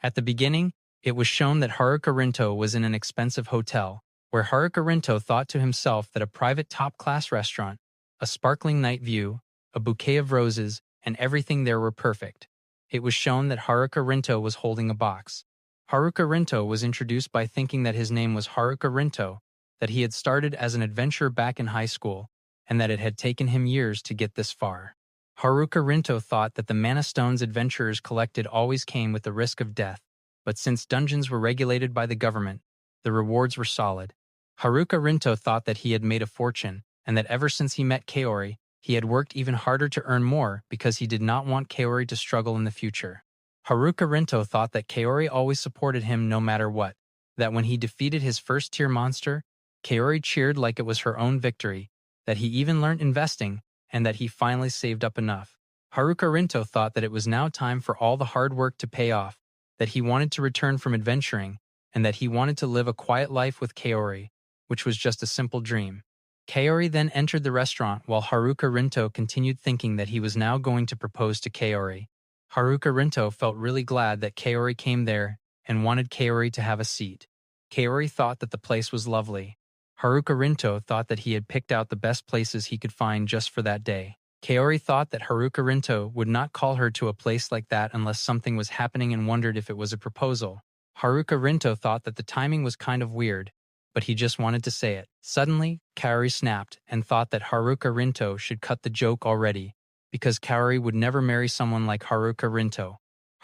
At the beginning, it was shown that Haruka Rinto was in an expensive hotel, where Haruka Rinto thought to himself that a private top-class restaurant, a sparkling night view, a bouquet of roses, and everything there were perfect. It was shown that Haruka Rinto was holding a box. Haruka Rinto was introduced by thinking that his name was Haruka Rinto, that he had started as an adventurer back in high school, and that it had taken him years to get this far. Haruka Rinto thought that the mana stones adventurers collected always came with the risk of death, but since dungeons were regulated by the government, the rewards were solid. Haruka Rinto thought that he had made a fortune, and that ever since he met Kaori, he had worked even harder to earn more because he did not want Kaori to struggle in the future. Haruka Rinto thought that Kaori always supported him no matter what, that when he defeated his first-tier monster, Kaori cheered like it was her own victory, that he even learned investing, and that he finally saved up enough. Haruka Rinto thought that it was now time for all the hard work to pay off, that he wanted to return from adventuring, and that he wanted to live a quiet life with Kaori, which was just a simple dream. Kaori then entered the restaurant while Haruka Rinto continued thinking that he was now going to propose to Kaori. Haruka Rinto felt really glad that Kaori came there and wanted Kaori to have a seat. Kaori thought that the place was lovely. Haruka Rinto thought that he had picked out the best places he could find just for that day. Kaori thought that Haruka Rinto would not call her to a place like that unless something was happening and wondered if it was a proposal. Haruka Rinto thought that the timing was kind of weird, but he just wanted to say it. Suddenly, Kaori snapped and thought that Haruka Rinto should cut the joke already, because Kaori would never marry someone like Haruka Rinto.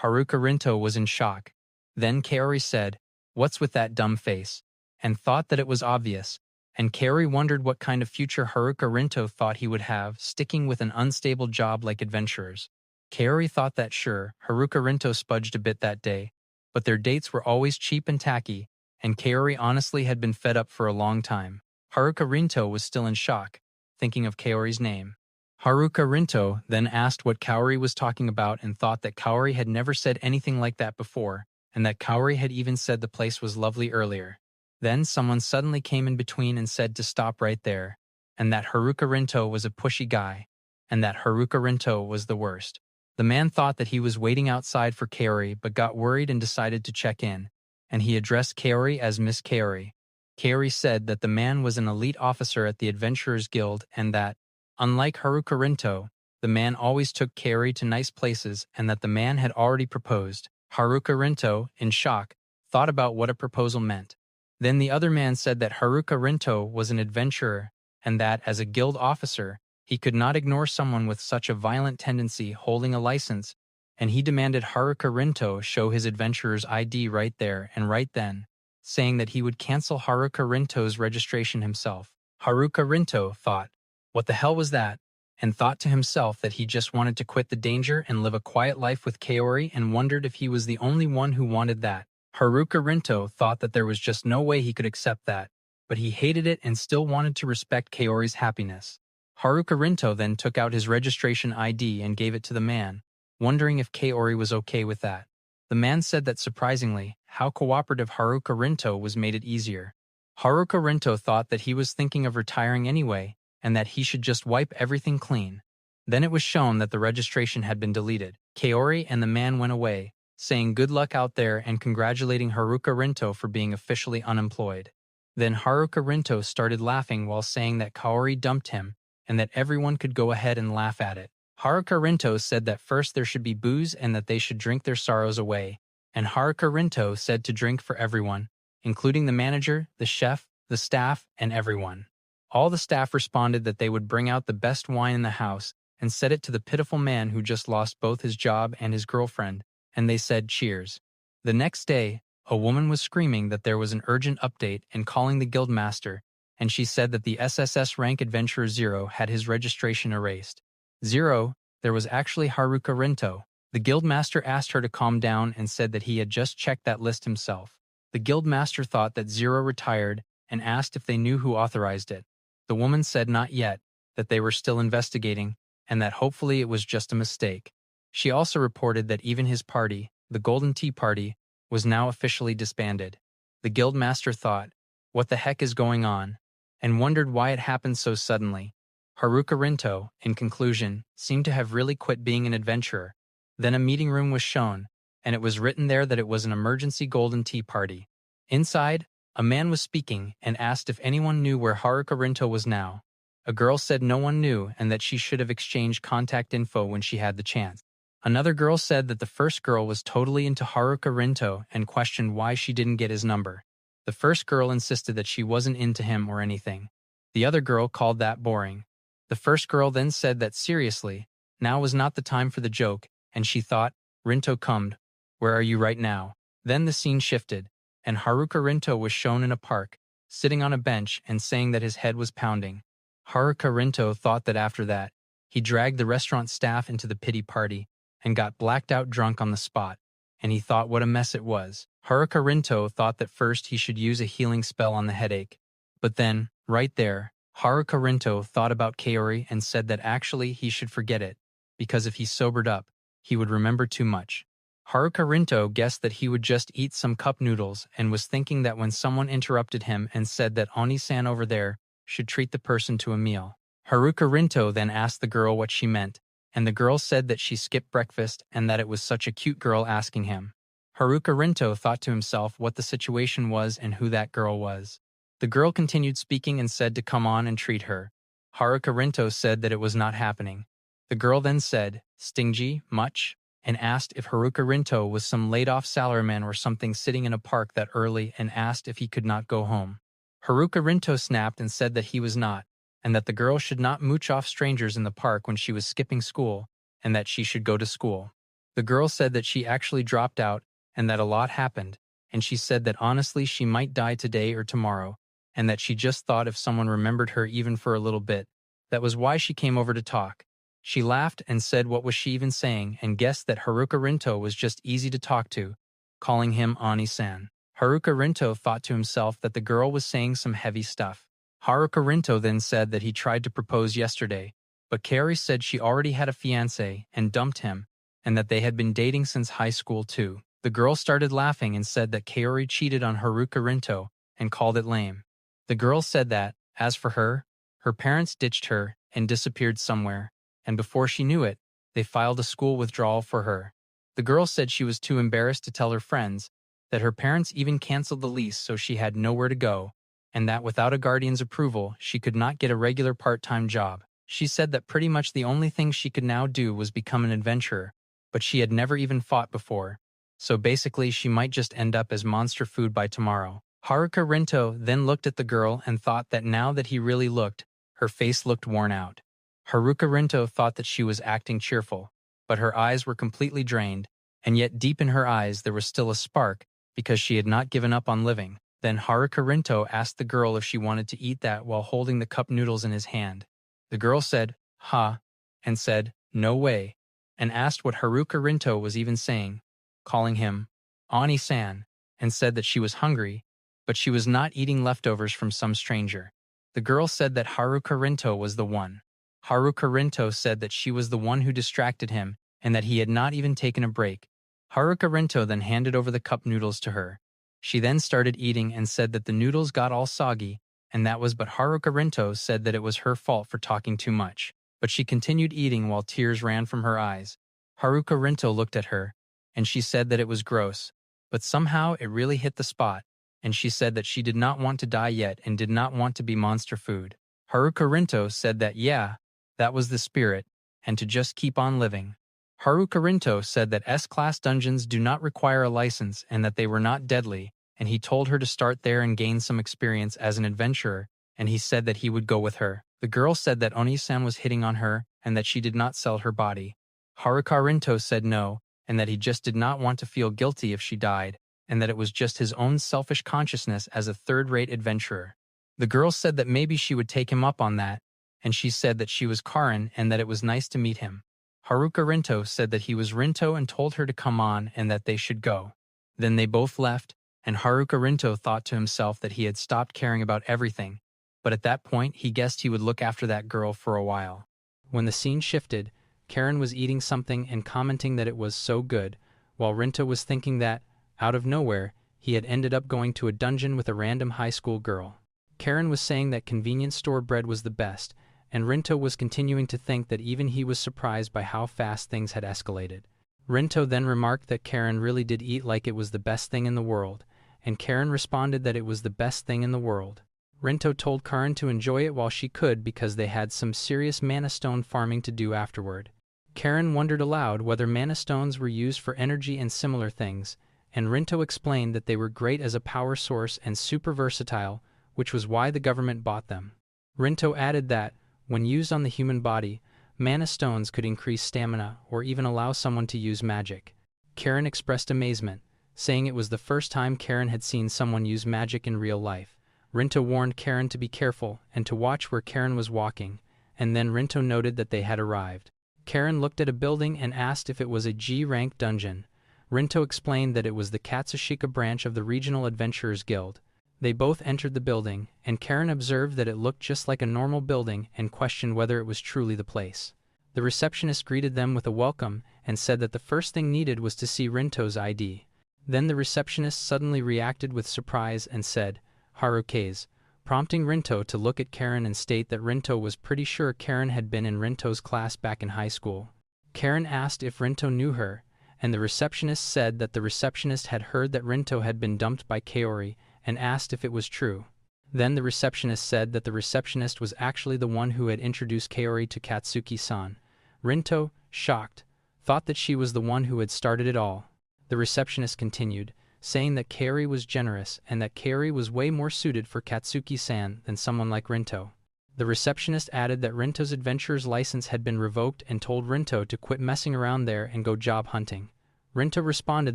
Haruka Rinto was in shock. Then Kaori said, "What's with that dumb face?" and thought that it was obvious, and Kaori wondered what kind of future Haruka Rinto thought he would have sticking with an unstable job like adventurers. Kaori thought that sure, Haruka Rinto spudged a bit that day, but their dates were always cheap and tacky, and Kaori honestly had been fed up for a long time. Haruka Rinto was still in shock, thinking of Kaori's name. Haruka Rinto then asked what Kaori was talking about and thought that Kaori had never said anything like that before, and that Kaori had even said the place was lovely earlier. Then someone suddenly came in between and said to stop right there, and that Haruka Rinto was a pushy guy, and that Haruka Rinto was the worst. The man thought that he was waiting outside for Kaori but got worried and decided to check in, and he addressed Kaori as Miss Kaori. Kaori said that the man was an elite officer at the Adventurers Guild and that, unlike Haruka Rinto, the man always took Kaori to nice places and that the man had already proposed. Haruka Rinto, in shock, thought about what a proposal meant. Then the other man said that Haruka Rinto was an adventurer and that, as a guild officer, he could not ignore someone with such a violent tendency holding a license, and he demanded Haruka Rinto show his adventurer's ID right there and right then, saying that he would cancel Haruka Rinto's registration himself. Haruka Rinto thought, what the hell was that? And thought to himself that he just wanted to quit the danger and live a quiet life with Kaori and wondered if he was the only one who wanted that. Haruka Rinto thought that there was just no way he could accept that, but he hated it and still wanted to respect Kaori's happiness. Haruka Rinto then took out his registration ID and gave it to the man, wondering if Kaori was okay with that. The man said that surprisingly, how cooperative Haruka Rinto was made it easier. Haruka Rinto thought that he was thinking of retiring anyway, and that he should just wipe everything clean. Then it was shown that the registration had been deleted. Kaori and the man went away, saying good luck out there and congratulating Haruka Rinto for being officially unemployed. Then Haruka Rinto started laughing while saying that Kaori dumped him and that everyone could go ahead and laugh at it. Haruka Rinto said that first there should be booze and that they should drink their sorrows away, and Haruka Rinto said to drink for everyone, including the manager, the chef, the staff, and everyone. All the staff responded that they would bring out the best wine in the house and set it to the pitiful man who just lost both his job and his girlfriend, and they said cheers. The next day, a woman was screaming that there was an urgent update and calling the guildmaster, and she said that the SSS rank adventurer Zero had his registration erased. Zero, there was actually Haruka Rinto. The guildmaster asked her to calm down and said that he had just checked that list himself. The guildmaster thought that Zero retired and asked if they knew who authorized it. The woman said not yet, that they were still investigating, and that hopefully it was just a mistake. She also reported that even his party, the Golden Tea Party, was now officially disbanded. The guildmaster thought, what the heck is going on? And wondered why it happened so suddenly. Haruka Rinto, in conclusion, seemed to have really quit being an adventurer. Then a meeting room was shown, and it was written there that it was an emergency golden tea party. Inside, a man was speaking and asked if anyone knew where Haruka was now. A girl said no one knew and that she should have exchanged contact info when she had the chance. Another girl said that the first girl was totally into Haruka and questioned why she didn't get his number. The first girl insisted that she wasn't into him or anything. The other girl called that boring. The first girl then said that seriously, now was not the time for the joke, and she thought, Rinto cummed, where are you right now? Then the scene shifted, and Haruka was shown in a park, sitting on a bench and saying that his head was pounding. Haruka thought that after that, he dragged the restaurant staff into the pity party and got blacked out drunk on the spot, and he thought what a mess it was. Haruka thought that first he should use a healing spell on the headache. But then, right there, Haruka thought about Kaori and said that actually he should forget it, because if he sobered up, he would remember too much. Haruka guessed that he would just eat some cup noodles and was thinking that when someone interrupted him and said that Onii-san over there should treat the person to a meal. Haruka then asked the girl what she meant, and the girl said that she skipped breakfast and that it was such a cute girl asking him. Haruka thought to himself what the situation was and who that girl was. The girl continued speaking and said to come on and treat her. Haruka said that it was not happening. The girl then said, stingy, much? And asked if Haruka was some laid-off salaryman or something sitting in a park that early and asked if he could not go home. Haruka snapped and said that he was not, and that the girl should not mooch off strangers in the park when she was skipping school, and that she should go to school. The girl said that she actually dropped out and that a lot happened, and she said that honestly she might die today or tomorrow, and that she just thought if someone remembered her even for a little bit, that was why she came over to talk. She laughed and said what was she even saying and guessed that Haruka was just easy to talk to, calling him Onii-san. Haruka thought to himself that the girl was saying some heavy stuff. Haruka then said that he tried to propose yesterday, but Kaori said she already had a fiancé and dumped him, and that they had been dating since high school too. The girl started laughing and said that Kaori cheated on Haruka and called it lame. The girl said that, as for her, her parents ditched her and disappeared somewhere, and before she knew it, they filed a school withdrawal for her. The girl said she was too embarrassed to tell her friends, that her parents even canceled the lease so she had nowhere to go, and that without a guardian's approval, she could not get a regular part-time job. She said that pretty much the only thing she could now do was become an adventurer, but she had never even fought before, so basically she might just end up as monster food by tomorrow. Haruka then looked at the girl and thought that now that he really looked, her face looked worn out. Haruka thought that she was acting cheerful, but her eyes were completely drained, and yet deep in her eyes there was still a spark because she had not given up on living. Then Haruka asked the girl if she wanted to eat that while holding the cup noodles in his hand. The girl said, "Ha," and said, "No way," and asked what Haruka was even saying, calling him Onii-san, and said that she was hungry, but she was not eating leftovers from some stranger. The girl said that Haruka was the one. Haruka said that she was the one who distracted him and that he had not even taken a break. Haruka then handed over the cup noodles to her. She then started eating and said that the noodles got all soggy, and that was but Haruka said that it was her fault for talking too much. But she continued eating while tears ran from her eyes. Haruka looked at her, and she said that it was gross, but somehow it really hit the spot, and she said that she did not want to die yet and did not want to be monster food. Haruka said that yeah, that was the spirit, and to just keep on living. Haruka said that S-class dungeons do not require a license and that they were not deadly, and he told her to start there and gain some experience as an adventurer, and he said that he would go with her. The girl said that Onii-san was hitting on her and that she did not sell her body. Haruka said no, and that he just did not want to feel guilty if she died, and that it was just his own selfish consciousness as a third-rate adventurer. The girl said that maybe she would take him up on that, and she said that she was Karen and that it was nice to meet him. Haruka said that he was Rinto and told her to come on and that they should go. Then they both left, and Haruka thought to himself that he had stopped caring about everything, but at that point he guessed he would look after that girl for a while. When the scene shifted, Karen was eating something and commenting that it was so good, while Rinto was thinking that, out of nowhere, he had ended up going to a dungeon with a random high school girl. Karen was saying that convenience store bread was the best, and Rinto was continuing to think that even he was surprised by how fast things had escalated. Rinto then remarked that Karen really did eat like it was the best thing in the world, and Karen responded that it was the best thing in the world. Rinto told Karen to enjoy it while she could because they had some serious mana stone farming to do afterward. Karen wondered aloud whether mana stones were used for energy and similar things, and Rinto explained that they were great as a power source and super versatile, which was why the government bought them. Rinto added that, when used on the human body, mana stones could increase stamina or even allow someone to use magic. Karen expressed amazement, saying it was the first time Karen had seen someone use magic in real life. Rinto warned Karen to be careful and to watch where Karen was walking, and then Rinto noted that they had arrived. Karen looked at a building and asked if it was a G-rank dungeon. Rinto explained that it was the Katsushika branch of the Regional Adventurers Guild. They both entered the building, and Karen observed that it looked just like a normal building and questioned whether it was truly the place. The receptionist greeted them with a welcome and said that the first thing needed was to see Rinto's ID. Then the receptionist suddenly reacted with surprise and said, "Harukaze," prompting Rinto to look at Karen and state that Rinto was pretty sure Karen had been in Rinto's class back in high school. Karen asked if Rinto knew her, and the receptionist said that the receptionist had heard that Rinto had been dumped by Kaori and asked if it was true. Then the receptionist said that the receptionist was actually the one who had introduced Kaori to Katsuki-san. Rinto, shocked, thought that she was the one who had started it all. The receptionist continued, saying that Kaori was generous and that Kaori was way more suited for Katsuki-san than someone like Rinto. The receptionist added that Rinto's adventurer's license had been revoked and told Rinto to quit messing around there and go job hunting. Rinto responded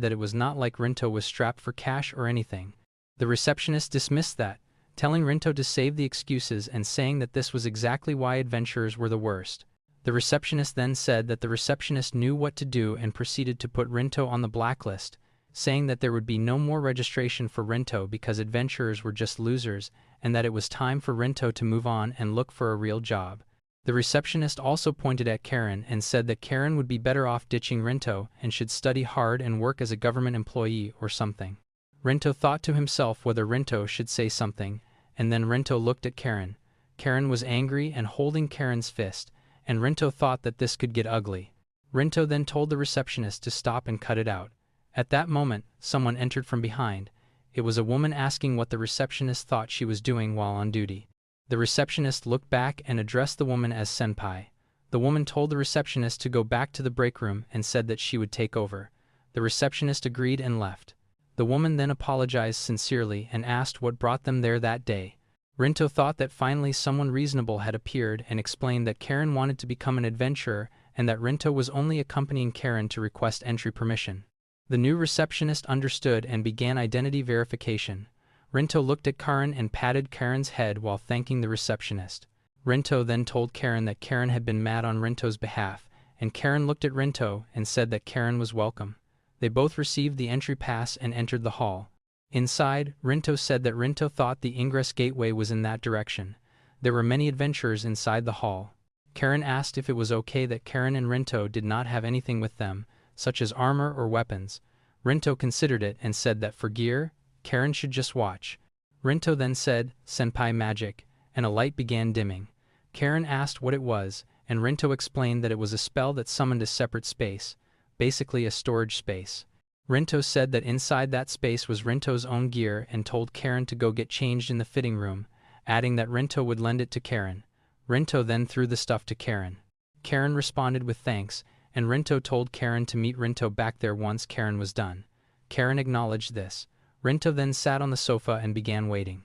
that it was not like Rinto was strapped for cash or anything. The receptionist dismissed that, telling Rinto to save the excuses and saying that this was exactly why adventurers were the worst. The receptionist then said that the receptionist knew what to do and proceeded to put Rinto on the blacklist, saying that there would be no more registration for Rinto because adventurers were just losers and that it was time for Rinto to move on and look for a real job. The receptionist also pointed at Karen and said that Karen would be better off ditching Rinto and should study hard and work as a government employee or something. Rinto thought to himself whether Rinto should say something, and then Rinto looked at Karen. Karen was angry and holding Karen's fist, and Rinto thought that this could get ugly. Rinto then told the receptionist to stop and cut it out. At that moment, someone entered from behind. It was a woman asking what the receptionist thought she was doing while on duty. The receptionist looked back and addressed the woman as senpai. The woman told the receptionist to go back to the break room and said that she would take over. The receptionist agreed and left. The woman then apologized sincerely and asked what brought them there that day. Rinto thought that finally someone reasonable had appeared and explained that Karen wanted to become an adventurer and that Rinto was only accompanying Karen to request entry permission. The new receptionist understood and began identity verification. Rinto looked at Karen and patted Karen's head while thanking the receptionist. Rinto then told Karen that Karen had been mad on Rinto's behalf, and Karen looked at Rinto and said that Karen was welcome. They both received the entry pass and entered the hall. Inside, Rinto said that Rinto thought the ingress gateway was in that direction. There were many adventurers inside the hall. Karen asked if it was okay that Karen and Rinto did not have anything with them, such as armor or weapons. Rinto considered it and said that for gear, Karen should just watch. Rinto then said, "Senpai magic," and a light began dimming. Karen asked what it was, and Rinto explained that it was a spell that summoned a separate space, basically a storage space. Rinto said that inside that space was Rinto's own gear and told Karen to go get changed in the fitting room, adding that Rinto would lend it to Karen. Rinto then threw the stuff to Karen. Karen responded with thanks, and Rinto told Karen to meet Rinto back there once Karen was done. Karen acknowledged this. Rinto then sat on the sofa and began waiting.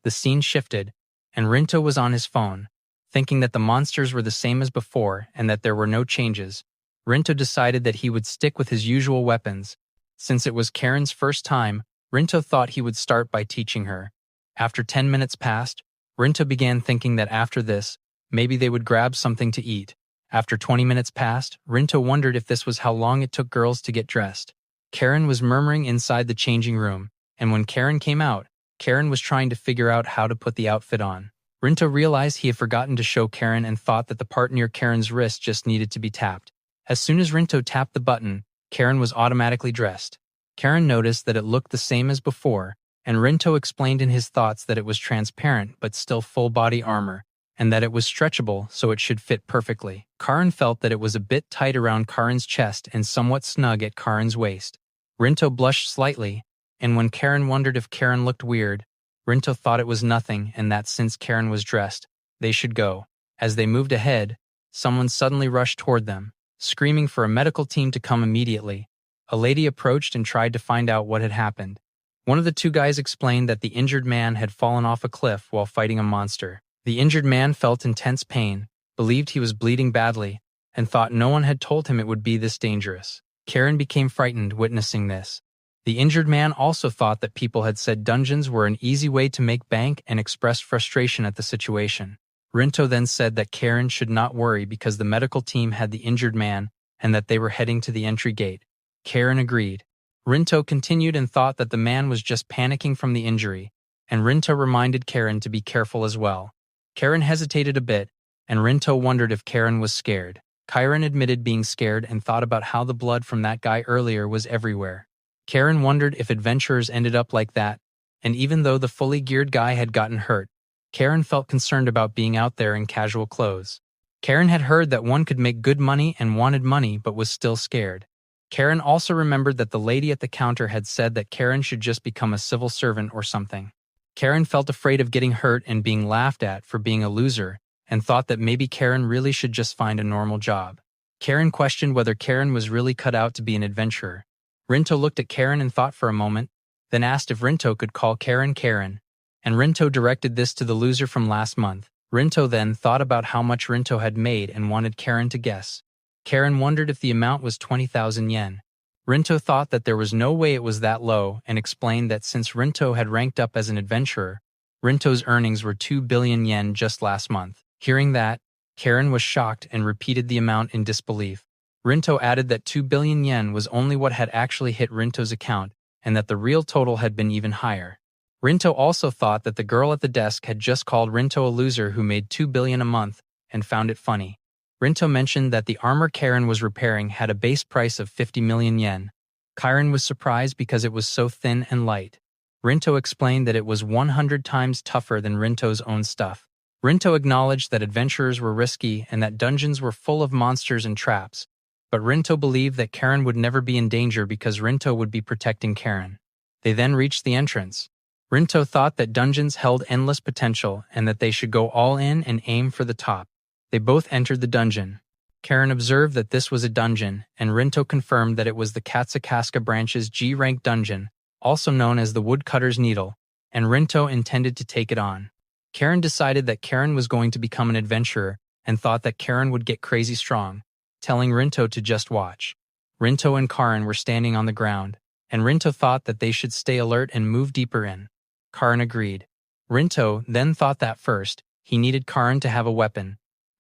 The scene shifted, and Rinto was on his phone, thinking that the monsters were the same as before and that there were no changes. Rinto decided that he would stick with his usual weapons. Since it was Karen's first time, Rinto thought he would start by teaching her. After 10 minutes passed, Rinto began thinking that after this, maybe they would grab something to eat. After 20 minutes passed, Rinto wondered if this was how long it took girls to get dressed. Karen was murmuring inside the changing room, and when Karen came out, Karen was trying to figure out how to put the outfit on. Rinto realized he had forgotten to show Karen and thought that the part near Karen's wrist just needed to be tapped. As soon as Rinto tapped the button, Karen was automatically dressed. Karen noticed that it looked the same as before, and Rinto explained in his thoughts that it was transparent but still full-body armor, and that it was stretchable so it should fit perfectly. Karen felt that it was a bit tight around Karen's chest and somewhat snug at Karen's waist. Rinto blushed slightly, and when Karen wondered if Karen looked weird, Rinto thought it was nothing and that since Karen was dressed, they should go. As they moved ahead, someone suddenly rushed toward them, screaming for a medical team to come immediately. A lady approached and tried to find out what had happened. One of the two guys explained that the injured man had fallen off a cliff while fighting a monster. The injured man felt intense pain, believed he was bleeding badly, and thought no one had told him it would be this dangerous. Karen became frightened witnessing this. The injured man also thought that people had said dungeons were an easy way to make bank and expressed frustration at the situation. Rinto then said that Karen should not worry because the medical team had the injured man and that they were heading to the entry gate. Karen agreed. Rinto continued and thought that the man was just panicking from the injury, and Rinto reminded Karen to be careful as well. Karen hesitated a bit, and Rinto wondered if Karen was scared. Karen admitted being scared and thought about how the blood from that guy earlier was everywhere. Karen wondered if adventurers ended up like that, and even though the fully geared guy had gotten hurt, Karen felt concerned about being out there in casual clothes. Karen had heard that one could make good money and wanted money but was still scared. Karen also remembered that the lady at the counter had said that Karen should just become a civil servant or something. Karen felt afraid of getting hurt and being laughed at for being a loser, and thought that maybe Karen really should just find a normal job. Karen questioned whether Karen was really cut out to be an adventurer. Rinto looked at Karen and thought for a moment, then asked if Rinto could call Karen Karen, and Rinto directed this to the loser from last month. Rinto then thought about how much Rinto had made and wanted Karen to guess. Karen wondered if the amount was 20,000 yen. Rinto thought that there was no way it was that low and explained that since Rinto had ranked up as an adventurer, Rinto's earnings were 2 billion yen just last month. Hearing that, Karen was shocked and repeated the amount in disbelief. Rinto added that 2 billion yen was only what had actually hit Rinto's account and that the real total had been even higher. Rinto also thought that the girl at the desk had just called Rinto a loser who made 2 billion a month and found it funny. Rinto mentioned that the armor Karen was repairing had a base price of 50 million yen. Karen was surprised because it was so thin and light. Rinto explained that it was 100 times tougher than Rinto's own stuff. Rinto acknowledged that adventurers were risky and that dungeons were full of monsters and traps, but Rinto believed that Karen would never be in danger because Rinto would be protecting Karen. They then reached the entrance. Rinto thought that dungeons held endless potential and that they should go all in and aim for the top. They both entered the dungeon. Karen observed that this was a dungeon, and Rinto confirmed that it was the Katsukasuka branch's G-rank dungeon, also known as the Woodcutter's Needle, and Rinto intended to take it on. Karen decided that Karen was going to become an adventurer and thought that Karen would get crazy strong, telling Rinto to just watch. Rinto and Karen were standing on the ground, and Rinto thought that they should stay alert and move deeper in. Karen agreed. Rinto then thought that first, he needed Karen to have a weapon.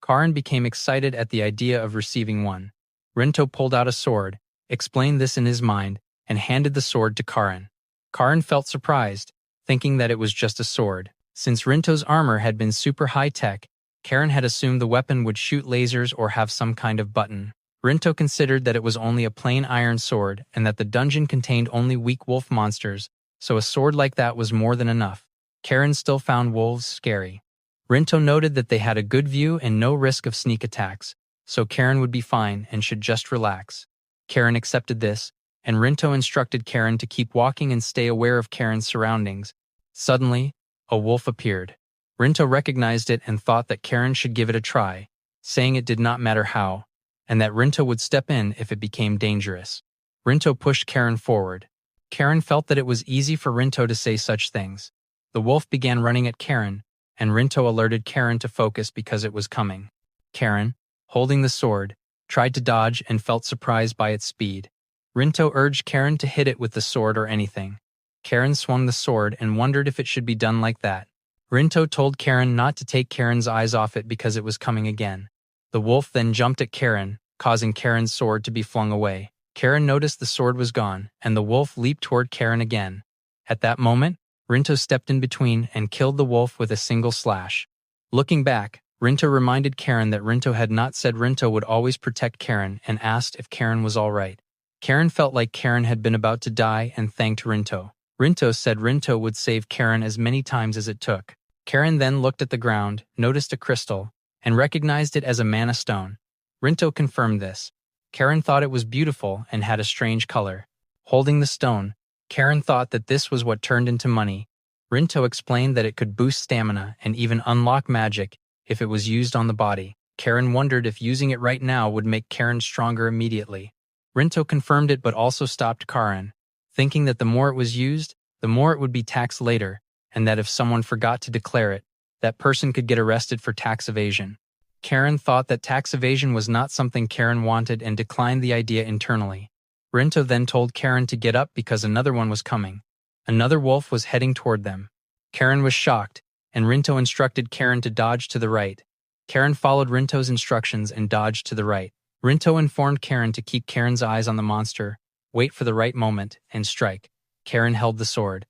Karen became excited at the idea of receiving one. Rinto pulled out a sword, explained this in his mind, and handed the sword to Karen. Karen felt surprised, thinking that it was just a sword. Since Rinto's armor had been super high-tech, Karen had assumed the weapon would shoot lasers or have some kind of button. Rinto considered that it was only a plain iron sword and that the dungeon contained only weak wolf monsters, so a sword like that was more than enough. Karen still found wolves scary. Rinto noted that they had a good view and no risk of sneak attacks, so Karen would be fine and should just relax. Karen accepted this, and Rinto instructed Karen to keep walking and stay aware of Karen's surroundings. Suddenly, a wolf appeared. Rinto recognized it and thought that Karen should give it a try, saying it did not matter how, and that Rinto would step in if it became dangerous. Rinto pushed Karen forward. Karen felt that it was easy for Rinto to say such things. The wolf began running at Karen, and Rinto alerted Karen to focus because it was coming. Karen, holding the sword, tried to dodge and felt surprised by its speed. Rinto urged Karen to hit it with the sword or anything. Karen swung the sword and wondered if it should be done like that. Rinto told Karen not to take Karen's eyes off it because it was coming again. The wolf then jumped at Karen, causing Karen's sword to be flung away. Karen noticed the sword was gone, and the wolf leaped toward Karen again. At that moment, Rinto stepped in between and killed the wolf with a single slash. Looking back, Rinto reminded Karen that Rinto had not said Rinto would always protect Karen and asked if Karen was all right. Karen felt like Karen had been about to die and thanked Rinto. Rinto said Rinto would save Karen as many times as it took. Karen then looked at the ground, noticed a crystal, and recognized it as a mana stone. Rinto confirmed this. Karen thought it was beautiful and had a strange color. Holding the stone, Karen thought that this was what turned into money. Rinto explained that it could boost stamina and even unlock magic if it was used on the body. Karen wondered if using it right now would make Karen stronger immediately. Rinto confirmed it but also stopped Karen, thinking that the more it was used, the more it would be taxed later, and that if someone forgot to declare it, that person could get arrested for tax evasion. Karen thought that tax evasion was not something Karen wanted and declined the idea internally. Rinto then told Karen to get up because another one was coming. Another wolf was heading toward them. Karen was shocked, and Rinto instructed Karen to dodge to the right. Karen followed Rinto's instructions and dodged to the right. Rinto informed Karen to keep Karen's eyes on the monster, wait for the right moment, and strike. Karen held the sword.